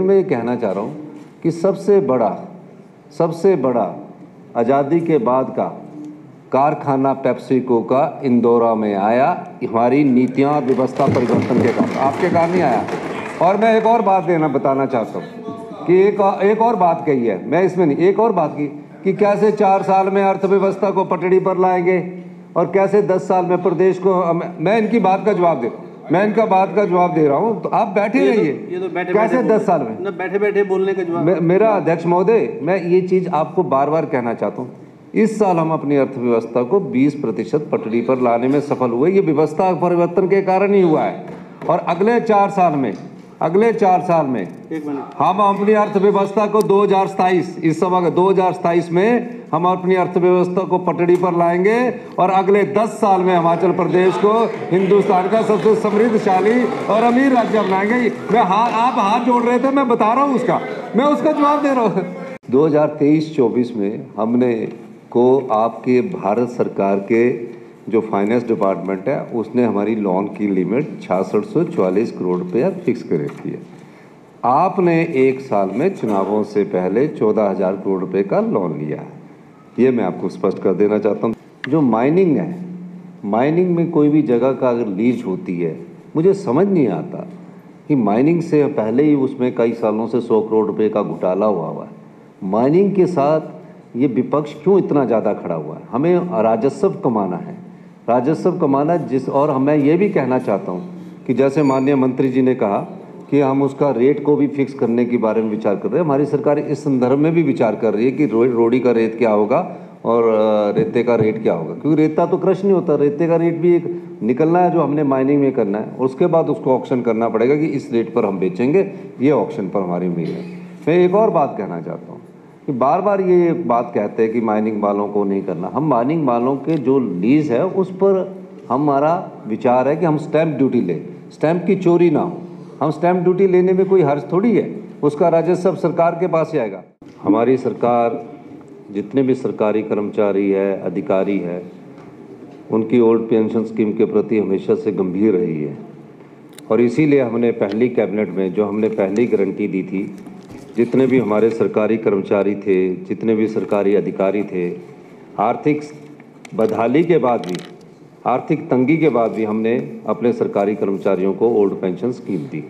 मैं ये कहना चाह रहा हूँ कि सबसे बड़ा आज़ादी के बाद का कारखाना पेप्सिको का इंदौरा में आया, हमारी नीतियाँ और व्यवस्था परिवर्तन के कारण, आपके कारण नहीं आया। और मैं एक और बात बताना चाहता हूँ कि एक और बात कही है, मैं इसमें नहीं, एक और बात की कि कैसे 4 साल में अर्थव्यवस्था को पटड़ी पर लाएंगे और कैसे 10 साल में प्रदेश को। मैं इनकी बात का जवाब दे रहा हूँ, तो आप बैठे रहिए। कैसे 10 साल में बैठे बैठे बोलने का जवाब। मेरा अध्यक्ष महोदय, मैं ये चीज़ आपको बार बार कहना चाहता हूँ, इस साल हम अपनी अर्थव्यवस्था को 20% पटड़ी पर लाने में सफल हुए। ये व्यवस्था परिवर्तन के कारण ही हुआ है। और अगले 4 साल में हम अपनी अर्थव्यवस्था को 2027 इस सभा का 2027 में हम अपनी अर्थव्यवस्था को पटड़ी पर लाएंगे और अगले 10 साल में हिमाचल प्रदेश को हिंदुस्तान का सबसे समृद्धशाली और अमीर राज्य बनाएंगे। आप हाथ जोड़ रहे थे, मैं बता रहा हूँ मैं उसका जवाब दे रहा हूँ। 2023-24 में हमने को आपके भारत सरकार के जो फाइनेंस डिपार्टमेंट है उसने हमारी लोन की लिमिट 6644 करोड़ रुपया फिक्स कर रखी है। आपने 1 साल में चुनावों से पहले 14,000 करोड़ रुपए का लोन लिया है। ये मैं आपको स्पष्ट कर देना चाहता हूँ। जो माइनिंग है, माइनिंग में कोई भी जगह का अगर लीज होती है, मुझे समझ नहीं आता कि माइनिंग से पहले ही उसमें कई सालों से 100 करोड़ रुपए का घोटाला हुआ है। माइनिंग के साथ ये विपक्ष क्यों इतना ज़्यादा खड़ा हुआ है? हमें राजस्व कमाना है, और मैं ये भी कहना चाहता हूँ कि जैसे माननीय मंत्री जी ने कहा कि हम उसका रेट को भी फिक्स करने के बारे में विचार कर रहे हैं। हमारी सरकार इस संदर्भ में भी विचार कर रही है कि रोडी का रेट क्या होगा और रेते का रेट क्या होगा, क्योंकि रेता तो क्रश नहीं होता, रेते का रेट भी एक निकलना है जो हमने माइनिंग में करना है, उसके बाद उसको ऑक्शन करना पड़ेगा कि इस रेट पर हम बेचेंगे, ये ऑक्शन पर हमारी उम्मीद है। मैं एक और बात कहना चाहता हूँ कि बार बार ये बात कहते हैं कि माइनिंग वालों को नहीं करना। हम माइनिंग वालों के जो लीज है उस पर हमारा विचार है कि हम स्टैंप ड्यूटी लें, स्टैंप की चोरी ना हो। हम स्टैंप ड्यूटी लेने में कोई हर्ज थोड़ी है, उसका राजस्व सरकार के पास ही आएगा। हमारी सरकार जितने भी सरकारी कर्मचारी है, अधिकारी है, उनकी ओल्ड पेंशन स्कीम के प्रति हमेशा से गंभीर रही है और इसीलिए हमने पहली कैबिनेट में जो हमने पहली गारंटी दी थी, जितने भी हमारे सरकारी कर्मचारी थे, जितने भी सरकारी अधिकारी थे, आर्थिक बदहाली के बाद भी, आर्थिक तंगी के बाद भी हमने अपने सरकारी कर्मचारियों को ओल्ड पेंशन स्कीम दी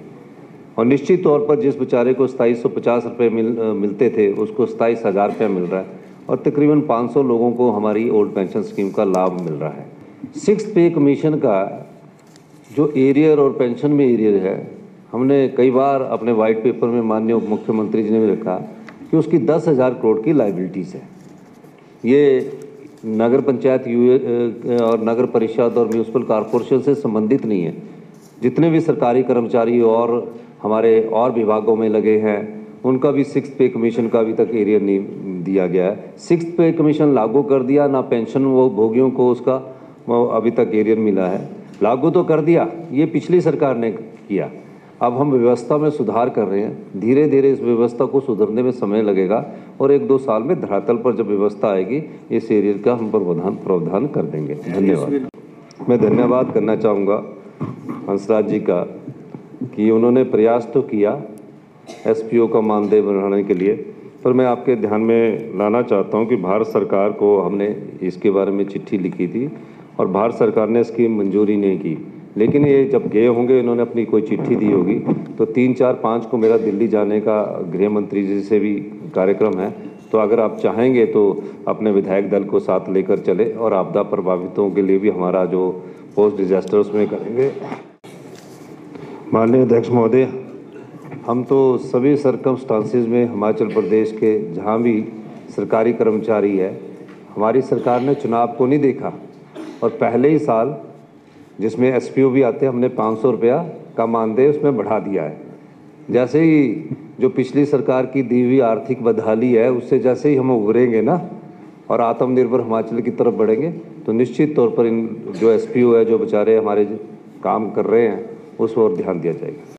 और निश्चित तौर पर जिस बेचारे को 2750 रुपये मिलते थे उसको 27,000 रुपया मिल रहा है और तकरीबन 500 लोगों को हमारी ओल्ड पेंशन स्कीम का लाभ मिल रहा है। 6th पे कमीशन का जो एरियर और पेंशन में एरियर है, हमने कई बार अपने वाइट पेपर में माननीय उप मुख्यमंत्री जी ने भी रखा कि उसकी 10,000 करोड़ की लाइबिलिटीज़ है। ये नगर पंचायत और नगर परिषद और म्यूनसिपल कॉरपोरेशन से संबंधित नहीं है। जितने भी सरकारी कर्मचारी और हमारे और विभागों में लगे हैं उनका भी 6th पे कमीशन का अभी तक एरियर नहीं दिया गया है। 6th पे कमीशन लागू कर दिया, ना पेंशन वो भोगियों को उसका अभी तक एरियर मिला है। लागू तो कर दिया, ये पिछली सरकार ने किया। अब हम व्यवस्था में सुधार कर रहे हैं, धीरे धीरे इस व्यवस्था को सुधरने में समय लगेगा और 1-2 साल में धरातल पर जब व्यवस्था आएगी इस एरियर का हम प्रावधान कर देंगे। धन्यवाद। मैं धन्यवाद करना चाहूँगा हंसराज जी का कि उन्होंने प्रयास तो किया SPO का मानदेय बढ़ाने के लिए, पर मैं आपके ध्यान में लाना चाहता हूँ कि भारत सरकार को हमने इसके बारे में चिट्ठी लिखी थी और भारत सरकार ने इसकी मंजूरी नहीं की। लेकिन ये जब गए होंगे, इन्होंने अपनी कोई चिट्ठी दी होगी, तो 3, 4, 5 को मेरा दिल्ली जाने का गृह मंत्री जी से भी कार्यक्रम है, तो अगर आप चाहेंगे तो अपने विधायक दल को साथ लेकर चले और आपदा प्रभावितों के लिए भी हमारा जो पोस्ट डिजास्टर उसमें करेंगे। माननीय अध्यक्ष महोदय, हम तो सभी सर्कमस्टांसिस में हिमाचल प्रदेश के जहाँ भी सरकारी कर्मचारी है, हमारी सरकार ने चुनाव को नहीं देखा और पहले ही साल जिसमें SPO भी आते हैं, हमने 500 रुपया का मानदेय उसमें बढ़ा दिया है। जैसे ही जो पिछली सरकार की दी हुई आर्थिक बदहाली है उससे जैसे ही हम उभरेंगे ना और आत्मनिर्भर हिमाचल की तरफ बढ़ेंगे, तो निश्चित तौर पर इन जो SPO है, जो बेचारे हमारे काम कर रहे हैं, उस पर ध्यान दिया जाएगा।